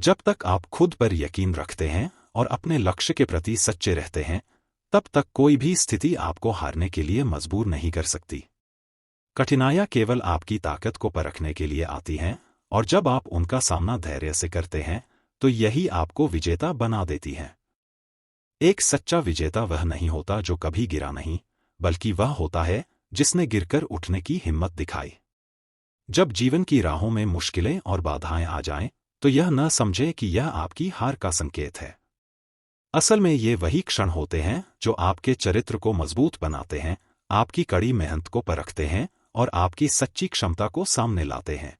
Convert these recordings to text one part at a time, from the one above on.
जब तक आप खुद पर यकीन रखते हैं और अपने लक्ष्य के प्रति सच्चे रहते हैं, तब तक कोई भी स्थिति आपको हारने के लिए मजबूर नहीं कर सकती। कठिनाइयां केवल आपकी ताकत को परखने के लिए आती हैं, और जब आप उनका सामना धैर्य से करते हैं, तो यही आपको विजेता बना देती हैं। एक सच्चा विजेता वह नहीं होता जो कभी गिरा नहीं, बल्कि वह होता है जिसने गिरकर उठने की हिम्मत दिखाई। जब जीवन की राहों में मुश्किलें और बाधाएं आ जाएं, तो यह न समझे कि यह आपकी हार का संकेत है। असल में ये वही क्षण होते हैं जो आपके चरित्र को मजबूत बनाते हैं, आपकी कड़ी मेहनत को परखते हैं और आपकी सच्ची क्षमता को सामने लाते हैं।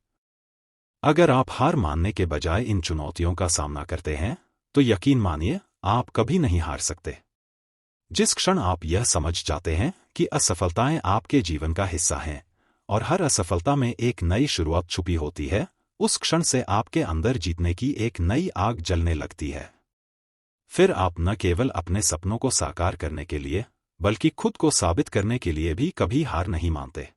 अगर आप हार मानने के बजाय इन चुनौतियों का सामना करते हैं, तो यकीन मानिए आप कभी नहीं हार सकते। जिस क्षण आप यह समझ जाते हैं कि असफलताएं आपके जीवन का हिस्सा हैं और हर असफलता में एक नई शुरुआत छुपी होती है, उस क्षण से आपके अंदर जीतने की एक नई आग जलने लगती है। फिर आप न केवल अपने सपनों को साकार करने के लिए, बल्कि खुद को साबित करने के लिए भी कभी हार नहीं मानते।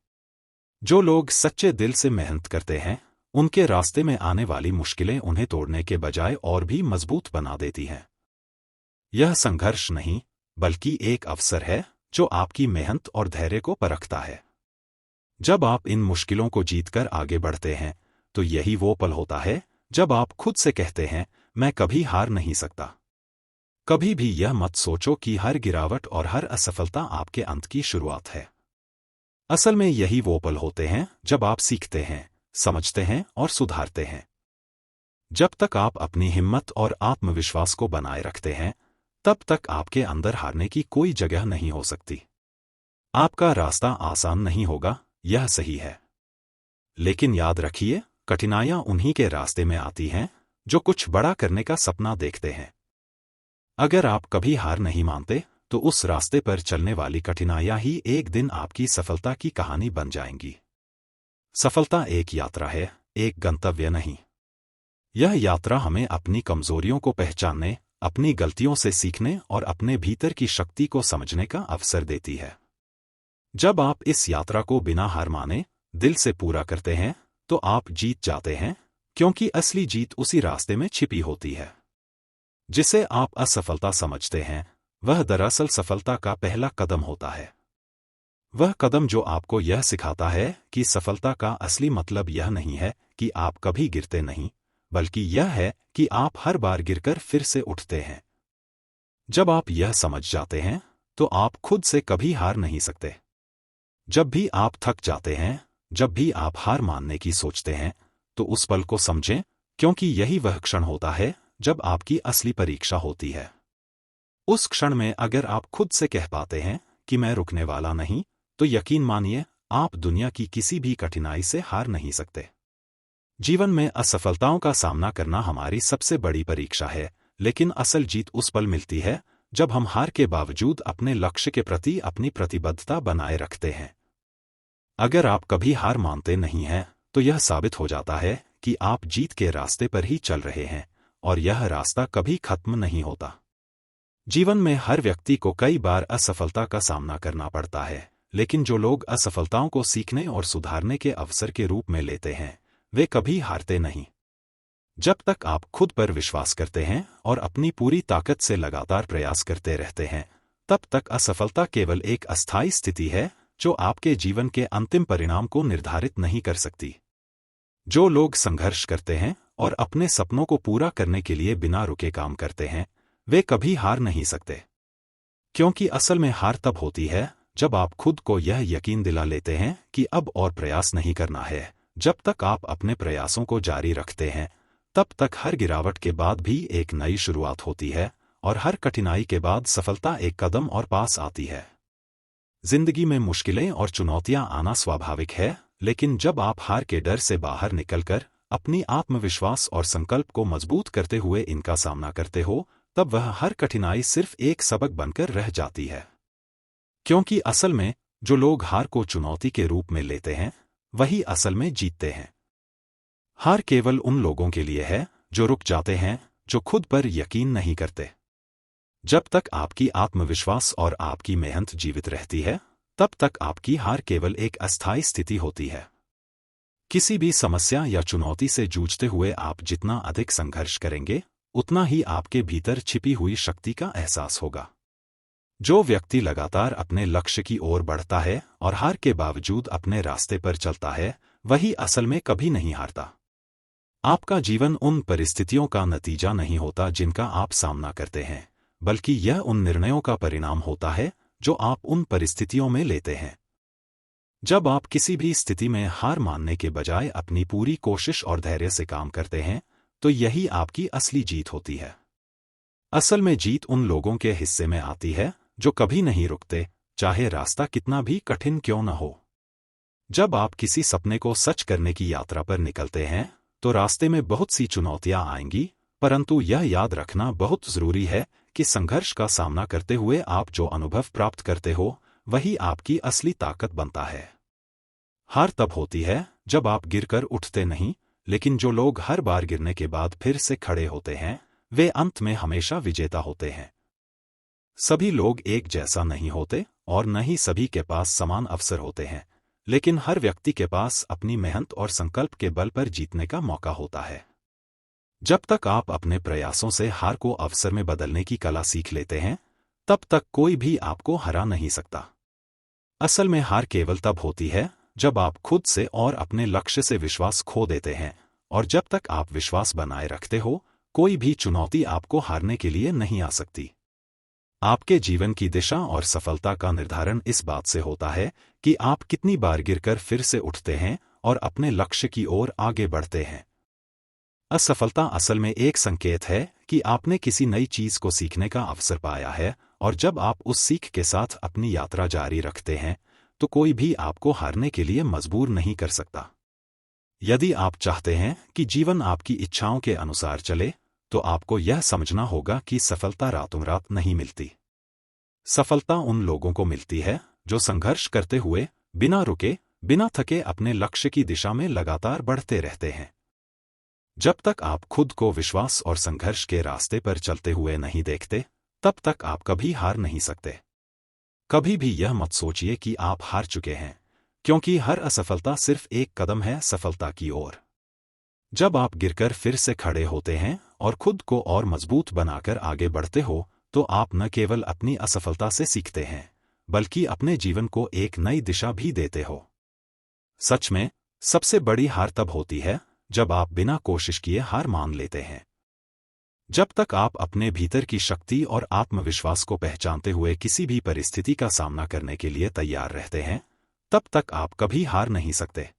जो लोग सच्चे दिल से मेहनत करते हैं, उनके रास्ते में आने वाली मुश्किलें उन्हें तोड़ने के बजाय और भी मजबूत बना देती हैं। यह संघर्ष नहीं, बल्कि एक अवसर है जो आपकी मेहनत और धैर्य को परखता है। जब आप इन मुश्किलों को जीतकर आगे बढ़ते हैं, तो यही वो पल होता है जब आप खुद से कहते हैं, मैं कभी हार नहीं सकता। कभी भी यह मत सोचो कि हर गिरावट और हर असफलता आपके अंत की शुरुआत है। असल में यही वो पल होते हैं जब आप सीखते हैं, समझते हैं और सुधारते हैं। जब तक आप अपनी हिम्मत और आत्मविश्वास को बनाए रखते हैं, तब तक आपके अंदर हारने की कोई जगह नहीं हो सकती। आपका रास्ता आसान नहीं होगा, यह सही है। लेकिन याद रखिए, कठिनाइयां उन्हीं के रास्ते में आती हैं जो कुछ बड़ा करने का सपना देखते हैं। अगर आप कभी हार नहीं मानते, तो उस रास्ते पर चलने वाली कठिनाइयां ही एक दिन आपकी सफलता की कहानी बन जाएंगी। सफलता एक यात्रा है, एक गंतव्य नहीं। यह यात्रा हमें अपनी कमजोरियों को पहचानने, अपनी गलतियों से सीखने और अपने भीतर की शक्ति को समझने का अवसर देती है। जब आप इस यात्रा को बिना हार माने दिल से पूरा करते हैं, तो आप जीत जाते हैं, क्योंकि असली जीत उसी रास्ते में छिपी होती है। जिसे आप असफलता समझते हैं, वह दरअसल सफलता का पहला कदम होता है। वह कदम जो आपको यह सिखाता है कि सफलता का असली मतलब यह नहीं है कि आप कभी गिरते नहीं, बल्कि यह है कि आप हर बार गिरकर फिर से उठते हैं। जब आप यह समझ जाते हैं, तो आप खुद से कभी हार नहीं सकते। जब भी आप थक जाते हैं, जब भी आप हार मानने की सोचते हैं, तो उस पल को समझें, क्योंकि यही वह क्षण होता है जब आपकी असली परीक्षा होती है। उस क्षण में अगर आप खुद से कह पाते हैं कि मैं रुकने वाला नहीं, तो यकीन मानिए आप दुनिया की किसी भी कठिनाई से हार नहीं सकते। जीवन में असफलताओं का सामना करना हमारी सबसे बड़ी परीक्षा है, लेकिन असल जीत उस पल मिलती है जब हम हार के बावजूद अपने लक्ष्य के प्रति अपनी प्रतिबद्धता बनाए रखते हैं। अगर आप कभी हार मानते नहीं हैं, तो यह साबित हो जाता है कि आप जीत के रास्ते पर ही चल रहे हैं, और यह रास्ता कभी खत्म नहीं होता। जीवन में हर व्यक्ति को कई बार असफलता का सामना करना पड़ता है, लेकिन जो लोग असफलताओं को सीखने और सुधारने के अवसर के रूप में लेते हैं, वे कभी हारते नहीं। जब तक आप खुद पर विश्वास करते हैं और अपनी पूरी ताकत से लगातार प्रयास करते रहते हैं, तब तक असफलता केवल एक अस्थायी स्थिति है जो आपके जीवन के अंतिम परिणाम को निर्धारित नहीं कर सकती। जो लोग संघर्ष करते हैं और अपने सपनों को पूरा करने के लिए बिना रुके काम करते हैं, वे कभी हार नहीं सकते। क्योंकि असल में हार तब होती है जब आप खुद को यह यकीन दिला लेते हैं कि अब और प्रयास नहीं करना है। जब तक आप अपने प्रयासों को जारी रखते हैं, तब तक हर गिरावट के बाद भी एक नई शुरुआत होती है, और हर कठिनाई के बाद सफलता एक कदम और पास आती है। जिंदगी में मुश्किलें और चुनौतियां आना स्वाभाविक है, लेकिन जब आप हार के डर से बाहर निकलकर अपनी आत्मविश्वास और संकल्प को मजबूत करते हुए इनका सामना करते हो, तब वह हर कठिनाई सिर्फ एक सबक बनकर रह जाती है। क्योंकि असल में जो लोग हार को चुनौती के रूप में लेते हैं, वही असल में जीतते हैं। हार केवल उन लोगों के लिए है जो रुक जाते हैं, जो खुद पर यकीन नहीं करते। जब तक आपकी आत्मविश्वास और आपकी मेहनत जीवित रहती है, तब तक आपकी हार केवल एक अस्थायी स्थिति होती है। किसी भी समस्या या चुनौती से जूझते हुए आप जितना अधिक संघर्ष करेंगे, उतना ही आपके भीतर छिपी हुई शक्ति का एहसास होगा। जो व्यक्ति लगातार अपने लक्ष्य की ओर बढ़ता है और हार के बावजूद अपने रास्ते पर चलता है, वही असल में कभी नहीं हारता। आपका जीवन उन परिस्थितियों का नतीजा नहीं होता जिनका आप सामना करते हैं, बल्कि यह उन निर्णयों का परिणाम होता है जो आप उन परिस्थितियों में लेते हैं। जब आप किसी भी स्थिति में हार मानने के बजाय अपनी पूरी कोशिश और धैर्य से काम करते हैं, तो यही आपकी असली जीत होती है। असल में जीत उन लोगों के हिस्से में आती है जो कभी नहीं रुकते, चाहे रास्ता कितना भी कठिन क्यों न हो। जब आप किसी सपने को सच करने की यात्रा पर निकलते हैं, तो रास्ते में बहुत सी चुनौतियां आएंगी, परंतु यह याद रखना बहुत जरूरी है कि संघर्ष का सामना करते हुए आप जो अनुभव प्राप्त करते हो, वही आपकी असली ताकत बनता है। हार तब होती है जब आप गिरकर उठते नहीं, लेकिन जो लोग हर बार गिरने के बाद फिर से खड़े होते हैं, वे अंत में हमेशा विजेता होते हैं। सभी लोग एक जैसा नहीं होते और न ही सभी के पास समान अवसर होते हैं, लेकिन हर व्यक्ति के पास अपनी मेहनत और संकल्प के बल पर जीतने का मौका होता है। जब तक आप अपने प्रयासों से हार को अवसर में बदलने की कला सीख लेते हैं, तब तक कोई भी आपको हरा नहीं सकता। असल में हार केवल तब होती है जब आप खुद से और अपने लक्ष्य से विश्वास खो देते हैं, और जब तक आप विश्वास बनाए रखते हो, कोई भी चुनौती आपको हारने के लिए नहीं आ सकती। आपके जीवन की दिशा और सफलता का निर्धारण इस बात से होता है कि आप कितनी बार गिरकर फिर से उठते हैं और अपने लक्ष्य की ओर आगे बढ़ते हैं। असफलता असल में एक संकेत है कि आपने किसी नई चीज को सीखने का अवसर पाया है, और जब आप उस सीख के साथ अपनी यात्रा जारी रखते हैं, तो कोई भी आपको हारने के लिए मजबूर नहीं कर सकता। यदि आप चाहते हैं कि जीवन आपकी इच्छाओं के अनुसार चले, तो आपको यह समझना होगा कि सफलता रातों रात नहीं मिलती। सफलता उन लोगों को मिलती है जो संघर्ष करते हुए, बिना रुके, बिना थके अपने लक्ष्य की दिशा में लगातार बढ़ते रहते हैं। जब तक आप खुद को विश्वास और संघर्ष के रास्ते पर चलते हुए नहीं देखते, तब तक आप कभी हार नहीं सकते। कभी भी यह मत सोचिए कि आप हार चुके हैं, क्योंकि हर असफलता सिर्फ एक कदम है सफलता की ओर। जब आप गिरकर फिर से खड़े होते हैं और खुद को और मजबूत बनाकर आगे बढ़ते हो, तो आप न केवल अपनी असफलता से सीखते हैं, बल्कि अपने जीवन को एक नई दिशा भी देते हो। सच में, सबसे बड़ी हार तब होती है जब आप बिना कोशिश किए हार मान लेते हैं। जब तक आप अपने भीतर की शक्ति और आत्मविश्वास को पहचानते हुए किसी भी परिस्थिति का सामना करने के लिए तैयार रहते हैं, तब तक आप कभी हार नहीं सकते।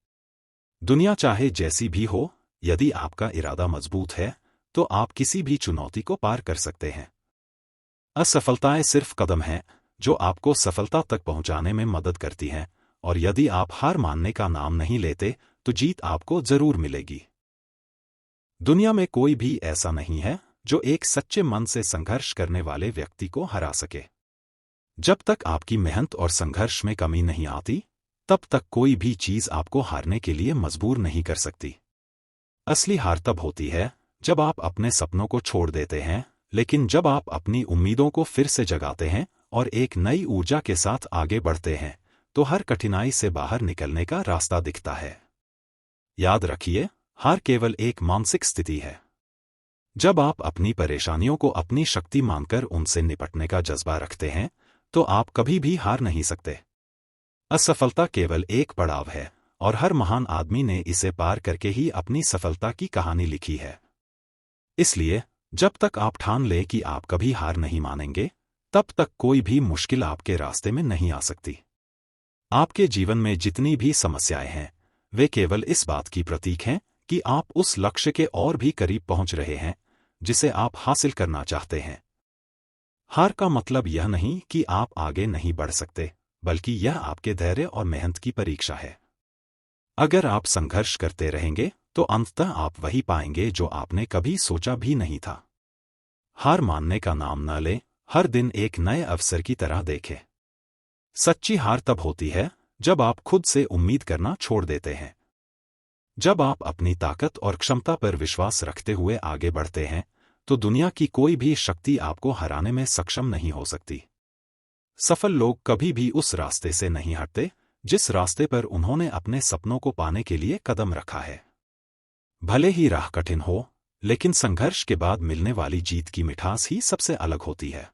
दुनिया चाहे जैसी भी हो, यदि आपका इरादा मजबूत है, तो आप किसी भी चुनौती को पार कर सकते हैं। असफलताएं सिर्फ कदम हैं जो आपको सफलता तक पहुंचाने में मदद करती हैं, और यदि आप हार मानने का नाम नहीं लेते, तो जीत आपको जरूर मिलेगी। दुनिया में कोई भी ऐसा नहीं है जो एक सच्चे मन से संघर्ष करने वाले व्यक्ति को हरा सके। जब तक आपकी मेहनत और संघर्ष में कमी नहीं आती, तब तक कोई भी चीज आपको हारने के लिए मजबूर नहीं कर सकती। असली हार तब होती है जब आप अपने सपनों को छोड़ देते हैं, लेकिन जब आप अपनी उम्मीदों को फिर से जगाते हैं और एक नई ऊर्जा के साथ आगे बढ़ते हैं, तो हर कठिनाई से बाहर निकलने का रास्ता दिखता है। याद रखिए, हार केवल एक मानसिक स्थिति है। जब आप अपनी परेशानियों को अपनी शक्ति मानकर उनसे निपटने का जज्बा रखते हैं, तो आप कभी भी हार नहीं सकते। असफलता केवल एक पड़ाव है, और हर महान आदमी ने इसे पार करके ही अपनी सफलता की कहानी लिखी है। इसलिए, जब तक आप ठान लें कि आप कभी हार नहीं मानेंगे, तब तक कोई भी मुश्किल आपके रास्ते में नहीं आ सकती। आपके जीवन में जितनी भी समस्याएं हैं, वे केवल इस बात की प्रतीक हैं कि आप उस लक्ष्य के और भी करीब पहुंच रहे हैं जिसे आप हासिल करना चाहते हैं। हार का मतलब यह नहीं कि आप आगे नहीं बढ़ सकते, बल्कि यह आपके धैर्य और मेहनत की परीक्षा है। अगर आप संघर्ष करते रहेंगे, तो अंततः आप वही पाएंगे जो आपने कभी सोचा भी नहीं था। हार मानने का नाम न लें, हर दिन एक नए अवसर की तरह देखें। सच्ची हार तब होती है जब आप खुद से उम्मीद करना छोड़ देते हैं। जब आप अपनी ताकत और क्षमता पर विश्वास रखते हुए आगे बढ़ते हैं, तो दुनिया की कोई भी शक्ति आपको हराने में सक्षम नहीं हो सकती। सफल लोग कभी भी उस रास्ते से नहीं हटते जिस रास्ते पर उन्होंने अपने सपनों को पाने के लिए कदम रखा है। भले ही राह कठिन हो, लेकिन संघर्ष के बाद मिलने वाली जीत की मिठास ही सबसे अलग होती है।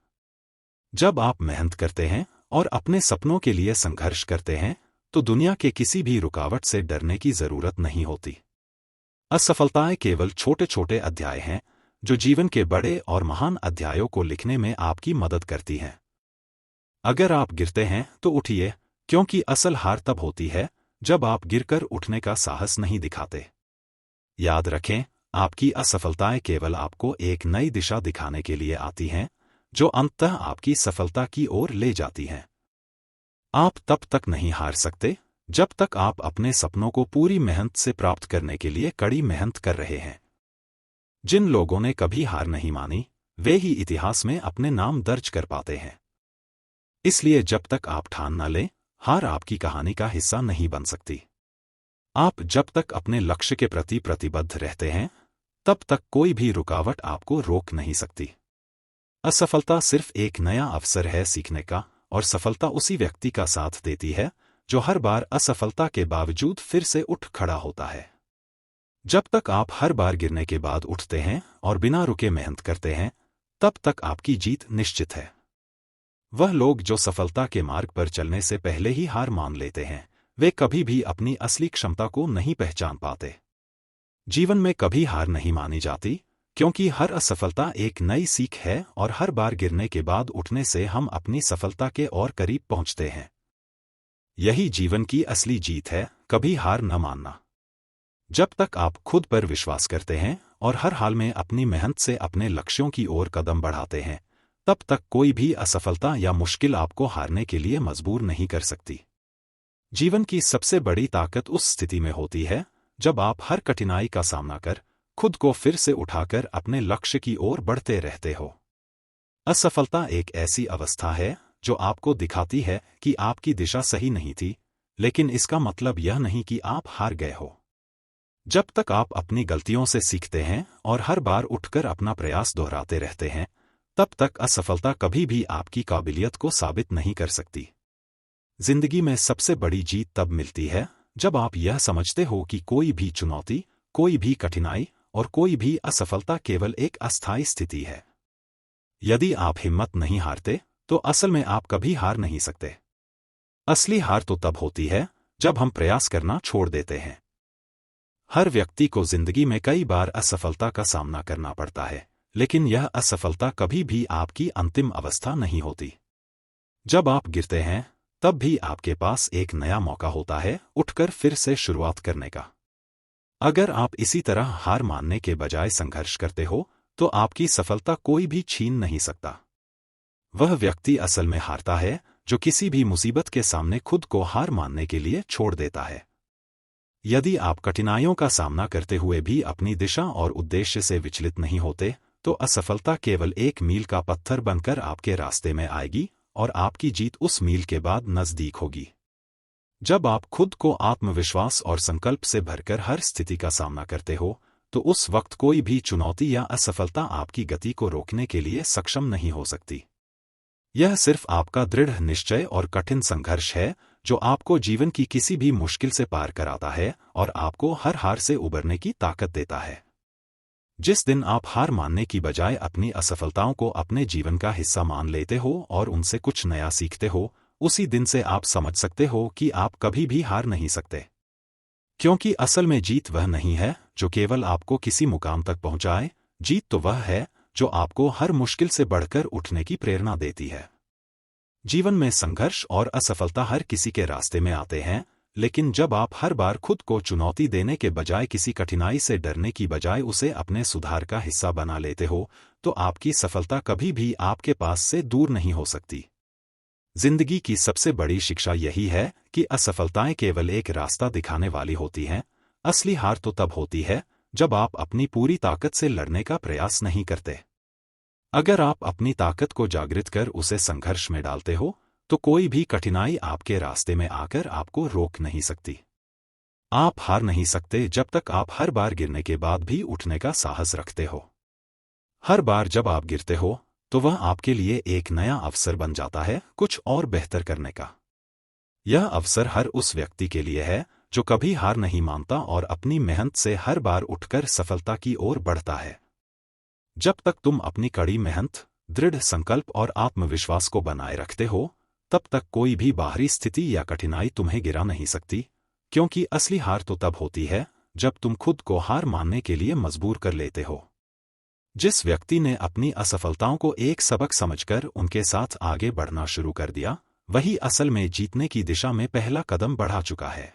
जब आप मेहनत करते हैं और अपने सपनों के लिए संघर्ष करते हैं, तो दुनिया के किसी भी रुकावट से डरने की जरूरत नहीं होती। असफलताएं केवल छोटे छोटे अध्याय हैं, जो जीवन के बड़े और महान अध्यायों को लिखने में आपकी मदद करती हैं। अगर आप गिरते हैं तो उठिए, क्योंकि असल हार तब होती है जब आप गिरकर उठने का साहस नहीं दिखाते। याद रखें, आपकी असफलताएं केवल आपको एक नई दिशा दिखाने के लिए आती हैं, जो अंततः आपकी सफलता की ओर ले जाती हैं। आप तब तक नहीं हार सकते जब तक आप अपने सपनों को पूरी मेहनत से प्राप्त करने के लिए कड़ी मेहनत कर रहे हैं। जिन लोगों ने कभी हार नहीं मानी, वे ही इतिहास में अपने नाम दर्ज कर पाते हैं। इसलिए जब तक आप ठान न लें, हार आपकी कहानी का हिस्सा नहीं बन सकती। आप जब तक अपने लक्ष्य के प्रति प्रतिबद्ध रहते हैं, तब तक कोई भी रुकावट आपको रोक नहीं सकती। असफलता सिर्फ एक नया अवसर है सीखने का, और सफलता उसी व्यक्ति का साथ देती है जो हर बार असफलता के बावजूद फिर से उठ खड़ा होता है। जब तक आप हर बार गिरने के बाद उठते हैं और बिना रुके मेहनत करते हैं, तब तक आपकी जीत निश्चित है। वह लोग जो सफलता के मार्ग पर चलने से पहले ही हार मान लेते हैं, वे कभी भी अपनी असली क्षमता को नहीं पहचान पाते। जीवन में कभी हार नहीं मानी जाती, क्योंकि हर असफलता एक नई सीख है और हर बार गिरने के बाद उठने से हम अपनी सफलता के और करीब पहुंचते हैं। यही जीवन की असली जीत है, कभी हार न मानना। जब तक आप खुद पर विश्वास करते हैं और हर हाल में अपनी मेहनत से अपने लक्ष्यों की ओर कदम बढ़ाते हैं, तब तक कोई भी असफलता या मुश्किल आपको हारने के लिए मजबूर नहीं कर सकती। जीवन की सबसे बड़ी ताकत उस स्थिति में होती है जब आप हर कठिनाई का सामना कर खुद को फिर से उठाकर अपने लक्ष्य की ओर बढ़ते रहते हो। असफलता एक ऐसी अवस्था है जो आपको दिखाती है कि आपकी दिशा सही नहीं थी, लेकिन इसका मतलब यह नहीं कि आप हार गए हो। जब तक आप अपनी गलतियों से सीखते हैं और हर बार उठकर अपना प्रयास दोहराते रहते हैं, तब तक असफलता कभी भी आपकी काबिलियत को साबित नहीं कर सकती। जिंदगी में सबसे बड़ी जीत तब मिलती है जब आप यह समझते हो कि कोई भी चुनौती, कोई भी कठिनाई और कोई भी असफलता केवल एक अस्थायी स्थिति है। यदि आप हिम्मत नहीं हारते, तो असल में आप कभी हार नहीं सकते। असली हार तो तब होती है जब हम प्रयास करना छोड़ देते हैं। हर व्यक्ति को जिंदगी में कई बार असफलता का सामना करना पड़ता है, लेकिन यह असफलता कभी भी आपकी अंतिम अवस्था नहीं होती। जब आप गिरते हैं, तब भी आपके पास एक नया मौका होता है उठकर फिर से शुरुआत करने का। अगर आप इसी तरह हार मानने के बजाय संघर्ष करते हो, तो आपकी सफलता कोई भी छीन नहीं सकता। वह व्यक्ति असल में हारता है जो किसी भी मुसीबत के सामने खुद को हार मानने के लिए छोड़ देता है। यदि आप कठिनाइयों का सामना करते हुए भी अपनी दिशा और उद्देश्य से विचलित नहीं होते, तो असफलता केवल एक मील का पत्थर बनकर आपके रास्ते में आएगी और आपकी जीत उस मील के बाद नजदीक होगी। जब आप खुद को आत्मविश्वास और संकल्प से भरकर हर स्थिति का सामना करते हो, तो उस वक्त कोई भी चुनौती या असफलता आपकी गति को रोकने के लिए सक्षम नहीं हो सकती। यह सिर्फ आपका दृढ़ निश्चय और कठिन संघर्ष है जो आपको जीवन की किसी भी मुश्किल से पार कराता है और आपको हर हार से उबरने की ताकत देता है। जिस दिन आप हार मानने की बजाय अपनी असफलताओं को अपने जीवन का हिस्सा मान लेते हो और उनसे कुछ नया सीखते हो, उसी दिन से आप समझ सकते हो कि आप कभी भी हार नहीं सकते। क्योंकि असल में जीत वह नहीं है जो केवल आपको किसी मुकाम तक पहुंचाए, जीत तो वह है जो आपको हर मुश्किल से बढ़कर उठने की प्रेरणा देती है। जीवन में संघर्ष और असफलता हर किसी के रास्ते में आते हैं, लेकिन जब आप हर बार खुद को चुनौती देने के बजाय किसी कठिनाई से डरने की बजाय उसे अपने सुधार का हिस्सा बना लेते हो, तो आपकी सफलता कभी भी आपके पास से दूर नहीं हो सकती। जिंदगी की सबसे बड़ी शिक्षा यही है कि असफलताएं केवल एक रास्ता दिखाने वाली होती हैं। असली हार तो तब होती है जब आप अपनी पूरी ताकत से लड़ने का प्रयास नहीं करते। अगर आप अपनी ताकत को जागृत कर उसे संघर्ष में डालते हो, तो कोई भी कठिनाई आपके रास्ते में आकर आपको रोक नहीं सकती। आप हार नहीं सकते जब तक आप हर बार गिरने के बाद भी उठने का साहस रखते हो। हर बार जब आप गिरते हो, तो वह आपके लिए एक नया अवसर बन जाता है कुछ और बेहतर करने का। यह अवसर हर उस व्यक्ति के लिए है जो कभी हार नहीं मानता और अपनी मेहनत से हर बार उठकर सफलता की ओर बढ़ता है। जब तक तुम अपनी कड़ी मेहनत, दृढ़ संकल्प और आत्मविश्वास को बनाए रखते हो, तब तक कोई भी बाहरी स्थिति या कठिनाई तुम्हें गिरा नहीं सकती, क्योंकि असली हार तो तब होती है जब तुम खुद को हार मानने के लिए मजबूर कर लेते हो। जिस व्यक्ति ने अपनी असफलताओं को एक सबक समझकर उनके साथ आगे बढ़ना शुरू कर दिया, वही असल में जीतने की दिशा में पहला कदम बढ़ा चुका है।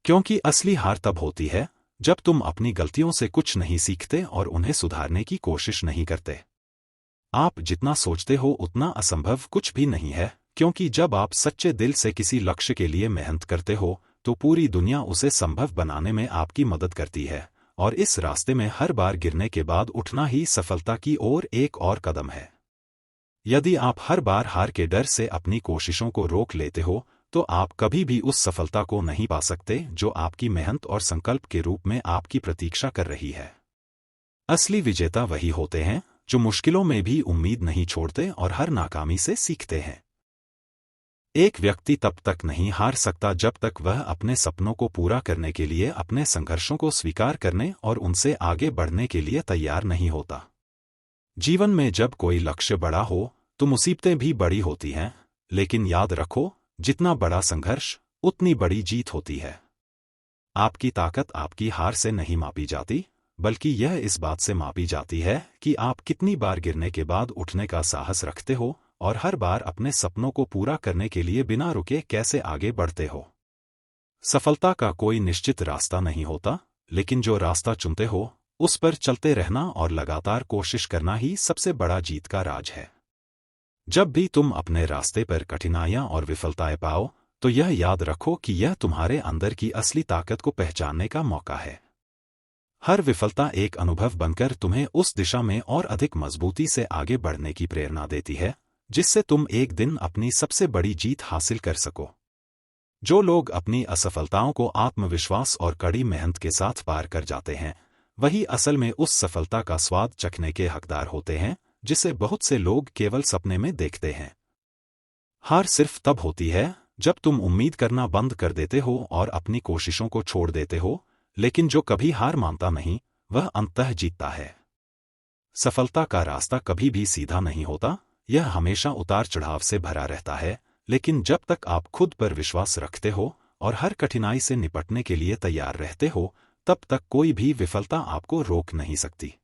क्योंकि असली हार तब होती है जब तुम अपनी गलतियों से कुछ नहीं सीखते और उन्हें सुधारने की कोशिश नहीं करते। आप जितना सोचते हो उतना असंभव कुछ भी नहीं है, क्योंकि जब आप सच्चे दिल से किसी लक्ष्य के लिए मेहनत करते हो तो पूरी दुनिया उसे संभव बनाने में आपकी मदद करती है, और इस रास्ते में हर बार गिरने के बाद उठना ही सफलता की ओर एक और कदम है। यदि आप हर बार हार के डर से अपनी कोशिशों को रोक लेते हो, तो आप कभी भी उस सफलता को नहीं पा सकते जो आपकी मेहनत और संकल्प के रूप में आपकी प्रतीक्षा कर रही है। असली विजेता वही होते हैं जो मुश्किलों में भी उम्मीद नहीं छोड़ते और हर नाकामी से सीखते हैं। एक व्यक्ति तब तक नहीं हार सकता जब तक वह अपने सपनों को पूरा करने के लिए अपने संघर्षों को स्वीकार करने और उनसे आगे बढ़ने के लिए तैयार नहीं होता। जीवन में जब कोई लक्ष्य बड़ा हो तो मुसीबतें भी बड़ी होती हैं, लेकिन याद रखो, जितना बड़ा संघर्ष उतनी बड़ी जीत होती है। आपकी ताकत आपकी हार से नहीं मापी जाती, बल्कि यह इस बात से मापी जाती है कि आप कितनी बार गिरने के बाद उठने का साहस रखते हो और हर बार अपने सपनों को पूरा करने के लिए बिना रुके कैसे आगे बढ़ते हो। सफलता का कोई निश्चित रास्ता नहीं होता, लेकिन जो रास्ता चुनते हो उस पर चलते रहना और लगातार कोशिश करना ही सबसे बड़ा जीत का राज है। जब भी तुम अपने रास्ते पर कठिनाइयां और विफलताएं पाओ, तो यह याद रखो कि यह तुम्हारे अंदर की असली ताकत को पहचानने का मौका है। हर विफलता एक अनुभव बनकर तुम्हें उस दिशा में और अधिक मजबूती से आगे बढ़ने की प्रेरणा देती है, जिससे तुम एक दिन अपनी सबसे बड़ी जीत हासिल कर सको। जो लोग अपनी असफलताओं को आत्मविश्वास और कड़ी मेहनत के साथ पार कर जाते हैं, वही असल में उस सफलता का स्वाद चखने के हकदार होते हैं जिसे बहुत से लोग केवल सपने में देखते हैं। हार सिर्फ तब होती है जब तुम उम्मीद करना बंद कर देते हो और अपनी कोशिशों को छोड़ देते हो, लेकिन जो कभी हार मानता नहीं, वह अंततः जीतता है। सफलता का रास्ता कभी भी सीधा नहीं होता, यह हमेशा उतार चढ़ाव से भरा रहता है, लेकिन जब तक आप खुद पर विश्वास रखते हो और हर कठिनाई से निपटने के लिए तैयार रहते हो, तब तक कोई भी विफलता आपको रोक नहीं सकती।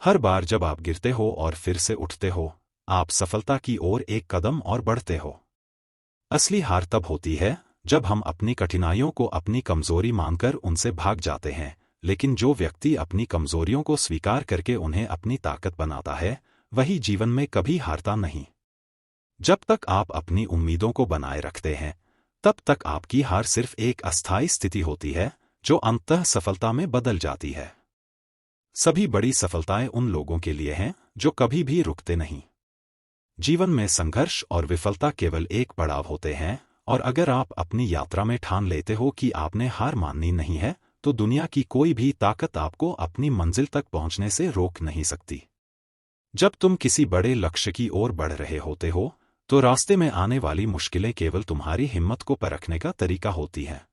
हर बार जब आप गिरते हो और फिर से उठते हो, आप सफलता की ओर एक कदम और बढ़ते हो। असली हार तब होती है जब हम अपनी कठिनाइयों को अपनी कमजोरी मानकर उनसे भाग जाते हैं, लेकिन जो व्यक्ति अपनी कमजोरियों को स्वीकार करके उन्हें अपनी ताकत बनाता है, वही जीवन में कभी हारता नहीं। जब तक आप अपनी उम्मीदों को बनाए रखते हैं, तब तक आपकी हार सिर्फ एक अस्थायी स्थिति होती है जो अंततः सफलता में बदल जाती है। सभी बड़ी सफलताएं उन लोगों के लिए हैं जो कभी भी रुकते नहीं। जीवन में संघर्ष और विफलता केवल एक पड़ाव होते हैं, और अगर आप अपनी यात्रा में ठान लेते हो कि आपने हार माननी नहीं है, तो दुनिया की कोई भी ताकत आपको अपनी मंजिल तक पहुंचने से रोक नहीं सकती। जब तुम किसी बड़े लक्ष्य की ओर बढ़ रहे होते हो, तो रास्ते में आने वाली मुश्किलें केवल तुम्हारी हिम्मत को परखने का तरीका होती हैं।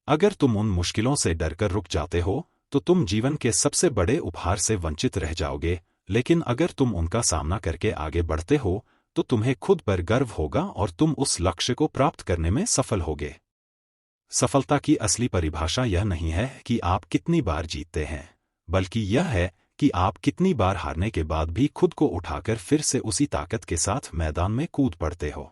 अगर तुम उन मुश्किलों से डरकर रुक जाते हो, तो तुम जीवन के सबसे बड़े उपहार से वंचित रह जाओगे, लेकिन अगर तुम उनका सामना करके आगे बढ़ते हो, तो तुम्हें खुद पर गर्व होगा और तुम उस लक्ष्य को प्राप्त करने में सफल होगे। सफलता की असली परिभाषा यह नहीं है कि आप कितनी बार जीतते हैं, बल्कि यह है कि आप कितनी बार हारने के बाद भी खुद को उठाकर फिर से उसी ताकत के साथ मैदान में कूद पड़ते हो।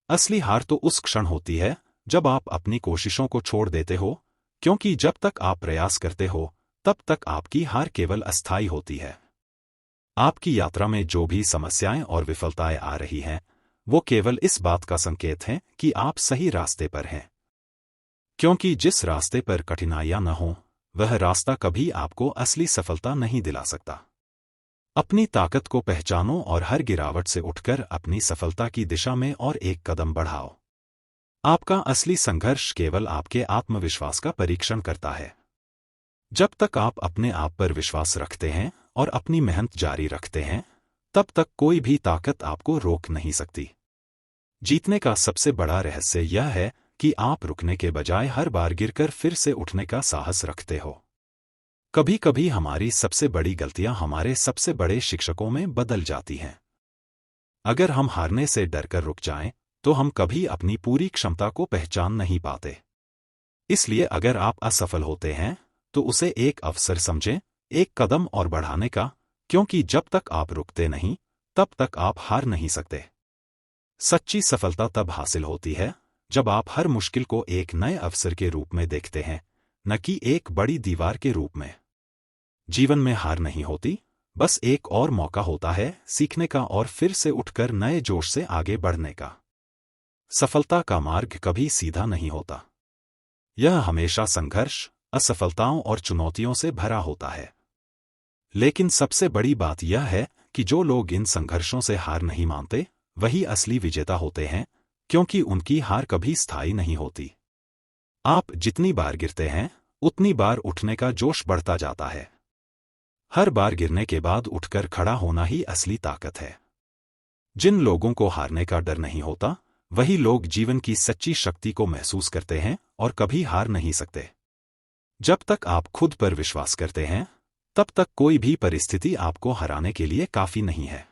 असली हार तो उस क्षण होती है जब आप अपनी कोशिशों को छोड़ देते हो, क्योंकि जब तक आप प्रयास करते हो, तब तक आपकी हार केवल अस्थायी होती है। आपकी यात्रा में जो भी समस्याएं और विफलताएं आ रही हैं, वो केवल इस बात का संकेत हैं कि आप सही रास्ते पर हैं। क्योंकि जिस रास्ते पर कठिनाइयां न हों, वह रास्ता कभी आपको असली सफलता नहीं दिला सकता। अपनी ताकत को पहचानो और हर गिरावट से उठकर अपनी सफलता की दिशा में और एक कदम बढ़ाओ। आपका असली संघर्ष केवल आपके आत्मविश्वास का परीक्षण करता है। जब तक आप अपने आप पर विश्वास रखते हैं और अपनी मेहनत जारी रखते हैं, तब तक कोई भी ताकत आपको रोक नहीं सकती। जीतने का सबसे बड़ा रहस्य यह है कि आप रुकने के बजाय हर बार गिरकर फिर से उठने का साहस रखते हो। कभी कभी हमारी सबसे बड़ी गलतियां हमारे सबसे बड़े शिक्षकों में बदल जाती हैं। अगर हम हारने से डरकर रुक जाएं, तो हम कभी अपनी पूरी क्षमता को पहचान नहीं पाते। इसलिए अगर आप असफल होते हैं, तो उसे एक अवसर समझें, एक कदम और बढ़ाने का, क्योंकि जब तक आप रुकते नहीं, तब तक आप हार नहीं सकते। सच्ची सफलता तब हासिल होती है जब आप हर मुश्किल को एक नए अवसर के रूप में देखते हैं, न कि एक बड़ी दीवार के रूप में। जीवन में हार नहीं होती, बस एक और मौका होता है सीखने का और फिर से उठकर नए जोश से आगे बढ़ने का। सफलता का मार्ग कभी सीधा नहीं होता। यह हमेशा संघर्ष, असफलताओं और चुनौतियों से भरा होता है। लेकिन सबसे बड़ी बात यह है कि जो लोग इन संघर्षों से हार नहीं मानते, वही असली विजेता होते हैं, क्योंकि उनकी हार कभी स्थायी नहीं होती। आप जितनी बार गिरते हैं, उतनी बार उठने का जोश बढ़ता जाता है। हर बार गिरने के बाद उठकर खड़ा होना ही असली ताकत है। जिन लोगों को हारने का डर नहीं होता, वही लोग जीवन की सच्ची शक्ति को महसूस करते हैं और कभी हार नहीं सकते। जब तक आप खुद पर विश्वास करते हैं, तब तक कोई भी परिस्थिति आपको हराने के लिए काफी नहीं है।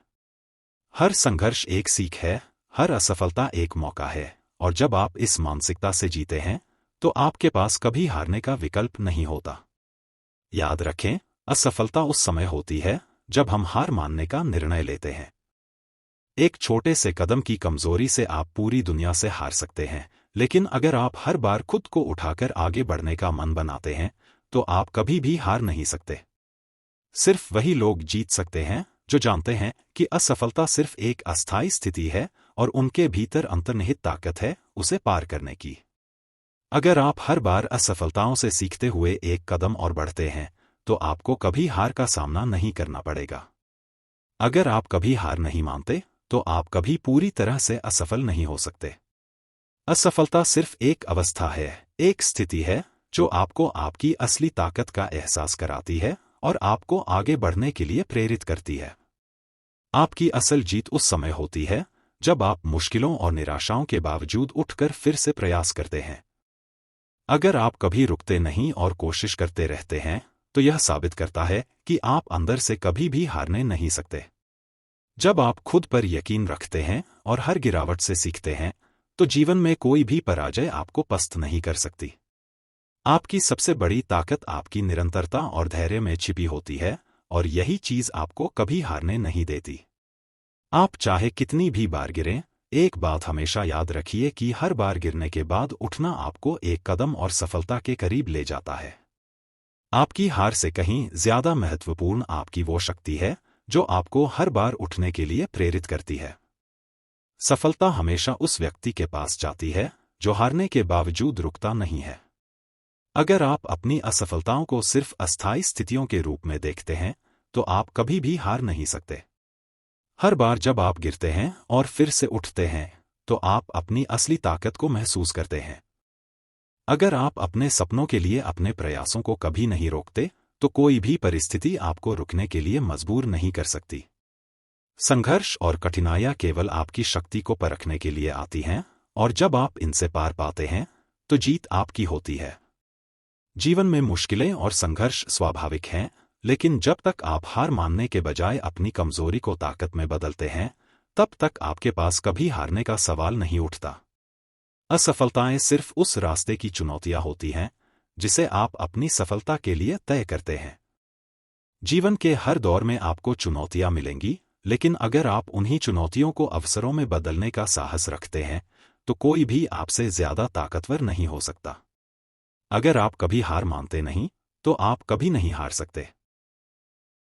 हर संघर्ष एक सीख है, हर असफलता एक मौका है, और जब आप इस मानसिकता से जीते हैं, तो आपके पास कभी हारने का विकल्प नहीं होता। याद रखें, असफलता उस समय होती है जब हम हार मानने का निर्णय लेते हैं। एक छोटे से कदम की कमजोरी से आप पूरी दुनिया से हार सकते हैं, लेकिन अगर आप हर बार खुद को उठाकर आगे बढ़ने का मन बनाते हैं, तो आप कभी भी हार नहीं सकते। सिर्फ वही लोग जीत सकते हैं जो जानते हैं कि असफलता सिर्फ एक अस्थायी स्थिति है और उनके भीतर अंतर्निहित ताकत है उसे पार करने की। अगर आप हर बार असफलताओं से सीखते हुए एक कदम और बढ़ते हैं, तो आपको कभी हार का सामना नहीं करना पड़ेगा। अगर आप कभी हार नहीं मानते, तो आप कभी पूरी तरह से असफल नहीं हो सकते। असफलता सिर्फ एक अवस्था है, एक स्थिति है जो आपको आपकी असली ताकत का एहसास कराती है और आपको आगे बढ़ने के लिए प्रेरित करती है। आपकी असल जीत उस समय होती है जब आप मुश्किलों और निराशाओं के बावजूद उठकर फिर से प्रयास करते हैं। अगर आप कभी रुकते नहीं और कोशिश करते रहते हैं, तो यह साबित करता है कि आप अंदर से कभी भी हारने नहीं सकते। जब आप खुद पर यकीन रखते हैं और हर गिरावट से सीखते हैं, तो जीवन में कोई भी पराजय आपको पस्त नहीं कर सकती। आपकी सबसे बड़ी ताकत आपकी निरंतरता और धैर्य में छिपी होती है, और यही चीज आपको कभी हारने नहीं देती। आप चाहे कितनी भी बार गिरें, एक बात हमेशा याद रखिए कि हर बार गिरने के बाद उठना आपको एक कदम और सफलता के करीब ले जाता है। आपकी हार से कहीं ज्यादा महत्वपूर्ण आपकी वो शक्ति है जो आपको हर बार उठने के लिए प्रेरित करती है। सफलता हमेशा उस व्यक्ति के पास जाती है जो हारने के बावजूद रुकता नहीं है। अगर आप अपनी असफलताओं को सिर्फ अस्थायी स्थितियों के रूप में देखते हैं, तो आप कभी भी हार नहीं सकते। हर बार जब आप गिरते हैं और फिर से उठते हैं, तो आप अपनी असली ताकत को महसूस करते हैं। अगर आप अपने सपनों के लिए अपने प्रयासों को कभी नहीं रोकते, तो कोई भी परिस्थिति आपको रुकने के लिए मजबूर नहीं कर सकती। संघर्ष और कठिनाइयां केवल आपकी शक्ति को परखने के लिए आती हैं, और जब आप इनसे पार पाते हैं, तो जीत आपकी होती है। जीवन में मुश्किलें और संघर्ष स्वाभाविक हैं, लेकिन जब तक आप हार मानने के बजाय अपनी कमजोरी को ताकत में बदलते हैं, तब तक आपके पास कभी हारने का सवाल नहीं उठता। असफलताएं सिर्फ उस रास्ते की चुनौतियां होती हैं जिसे आप अपनी सफलता के लिए तय करते हैं। जीवन के हर दौर में आपको चुनौतियां मिलेंगी, लेकिन अगर आप उन्हीं चुनौतियों को अवसरों में बदलने का साहस रखते हैं, तो कोई भी आपसे ज्यादा ताकतवर नहीं हो सकता। अगर आप कभी हार मानते नहीं, तो आप कभी नहीं हार सकते।